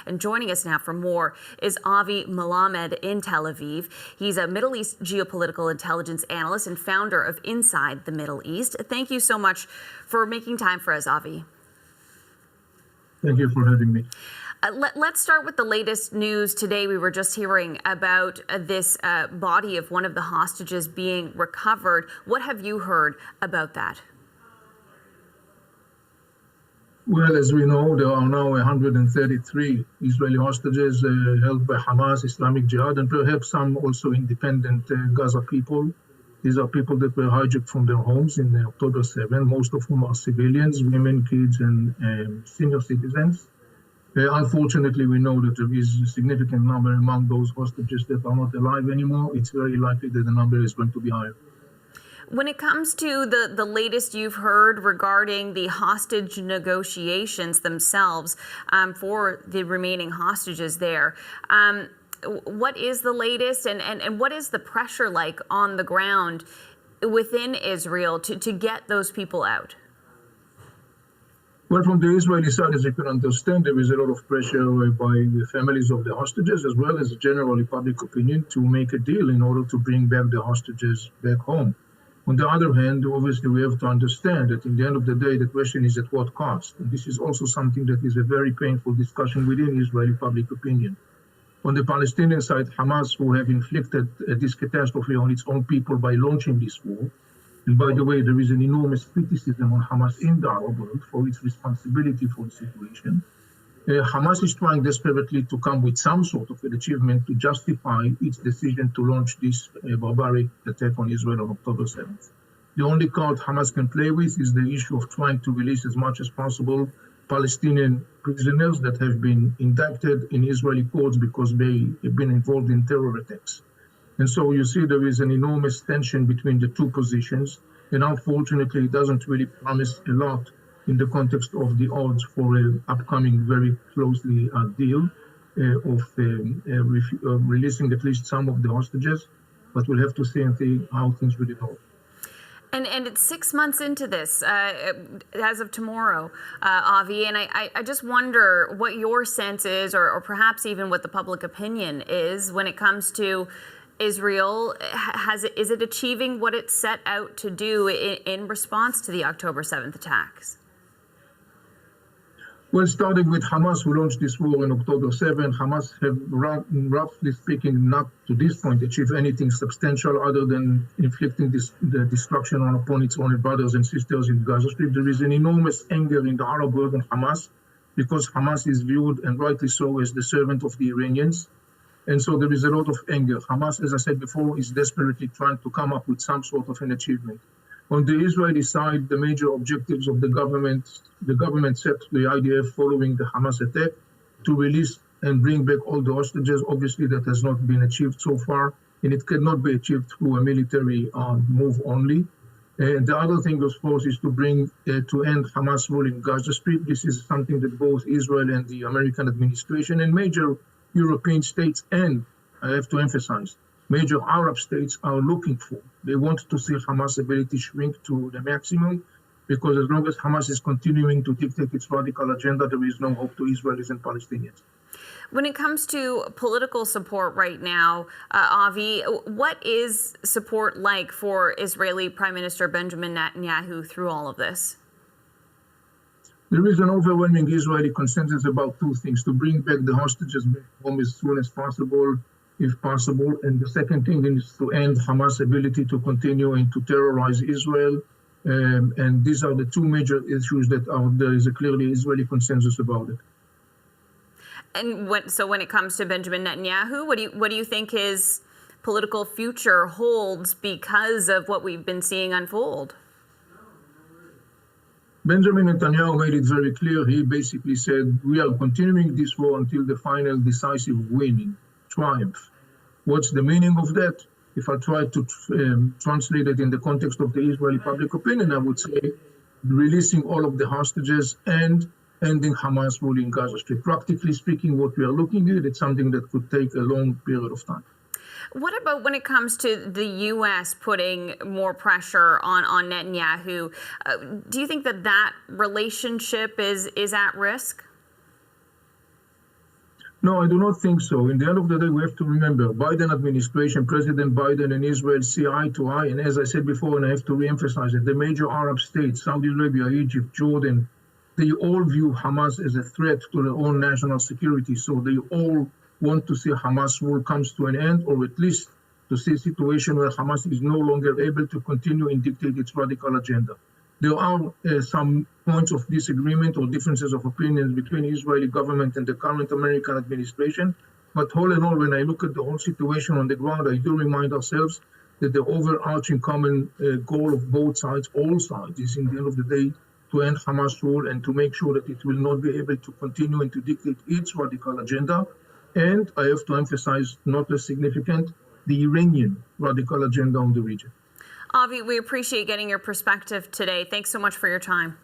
And joining us now for more is Avi Melamed in Tel Aviv. He's a Middle East geopolitical intelligence analyst and founder of Inside the Middle East. Thank you so much for making time for us, Avi. Thank you for having me. Let's start with the latest news today. We were just hearing about this body of one of the hostages being recovered. What have you heard about that? Well, as we know, there are now 133 Israeli hostages held by Hamas, Islamic Jihad, and perhaps some also independent Gaza people. These are people that were hijacked from their homes in October 7, most of whom are civilians, women, kids, and senior citizens. Unfortunately, we know that there is a significant number among those hostages that are not alive anymore. It's very likely that the number is going to be higher. When it comes to the latest you've heard regarding the hostage negotiations themselves for the remaining hostages there, what is the latest and what is the pressure like on the ground within Israel to get those people out? Well, from the Israeli side, as you can understand, there is a lot of pressure by the families of the hostages, as well as generally public opinion, to make a deal in order to bring back the hostages back home. On the other hand, obviously, we have to understand that in the end of the day, the question is at what cost? And this is also something that is a very painful discussion within Israeli public opinion. On the Palestinian side, Hamas, who have inflicted this catastrophe on its own people by launching this war. And by the way, there is an enormous criticism on Hamas in the Arab world for its responsibility for the situation. Hamas is trying desperately to come with some sort of an achievement to justify its decision to launch this barbaric attack on Israel on October 7th. The only card Hamas can play with is the issue of trying to release as much as possible Palestinian prisoners that have been indicted in Israeli courts because they have been involved in terror attacks. And so you see there is an enormous tension between the two positions, and unfortunately it doesn't really promise a lot in the context of the odds for an upcoming very closely deal of releasing at least some of the hostages, but we'll have to see and see how things will evolve. And it's 6 months into this, as of tomorrow, Avi, and I just wonder what your sense is, or perhaps even what the public opinion is when it comes to Israel. Is it achieving what it set out to do in response to the October 7th attacks? Well, starting with Hamas, who launched this war on October 7th, Hamas have, roughly speaking, not to this point achieved anything substantial other than inflicting the destruction upon its own brothers and sisters in Gaza Strip. There is an enormous anger in the Arab world on Hamas because Hamas is viewed, and rightly so, as the servant of the Iranians. And so there is a lot of anger. Hamas, as I said before, is desperately trying to come up with some sort of an achievement. On the Israeli side, the major objectives of the government set to the IDF following the Hamas attack to release and bring back all the hostages. Obviously, that has not been achieved so far, and it cannot be achieved through a military move only. And the other thing, of course, is to bring to end Hamas rule in Gaza Strip. This is something that both Israel and the American administration and major European states, and I have to emphasize, major Arab states are looking for. They want to see Hamas' ability shrink to the maximum, because as long as Hamas is continuing to dictate its radical agenda, there is no hope to Israelis and Palestinians. When it comes to political support right now, Avi, what is support like for Israeli Prime Minister Benjamin Netanyahu through all of this? There is an overwhelming Israeli consensus about two things: to bring back the hostages back home as soon as possible, if possible. And the second thing is to end Hamas' ability to continue and to terrorize Israel. And these are the two major issues that there is a clearly Israeli consensus about it. And so when it comes to Benjamin Netanyahu, what do you think his political future holds because of what we've been seeing unfold? Benjamin Netanyahu made it very clear. He basically said, we are continuing this war until the final decisive winning, triumph. What's the meaning of that? If I try to translate it in the context of the Israeli public opinion, I would say releasing all of the hostages and ending Hamas rule in Gaza Strip. Practically speaking, what we are looking at, it's something that could take a long period of time. What about when it comes to the U.S. putting more pressure on Netanyahu? Do you think that relationship is at risk? No, I do not think so. In the end of the day, we have to remember, Biden administration, President Biden and Israel see eye to eye. And as I said before, and I have to reemphasize it, the major Arab states, Saudi Arabia, Egypt, Jordan, they all view Hamas as a threat to their own national security. So they all want to see Hamas war comes to an end, or at least to see a situation where Hamas is no longer able to continue and dictate its radical agenda. There are some points of disagreement or differences of opinions between the Israeli government and the current American administration. But all in all, when I look at the whole situation on the ground, I do remind ourselves that the overarching common goal of both sides, all sides, is in the end of the day to end Hamas rule and to make sure that it will not be able to continue and to dictate its radical agenda. And I have to emphasize, not less significant, the Iranian radical agenda on the region. Avi, we appreciate getting your perspective today. Thanks so much for your time.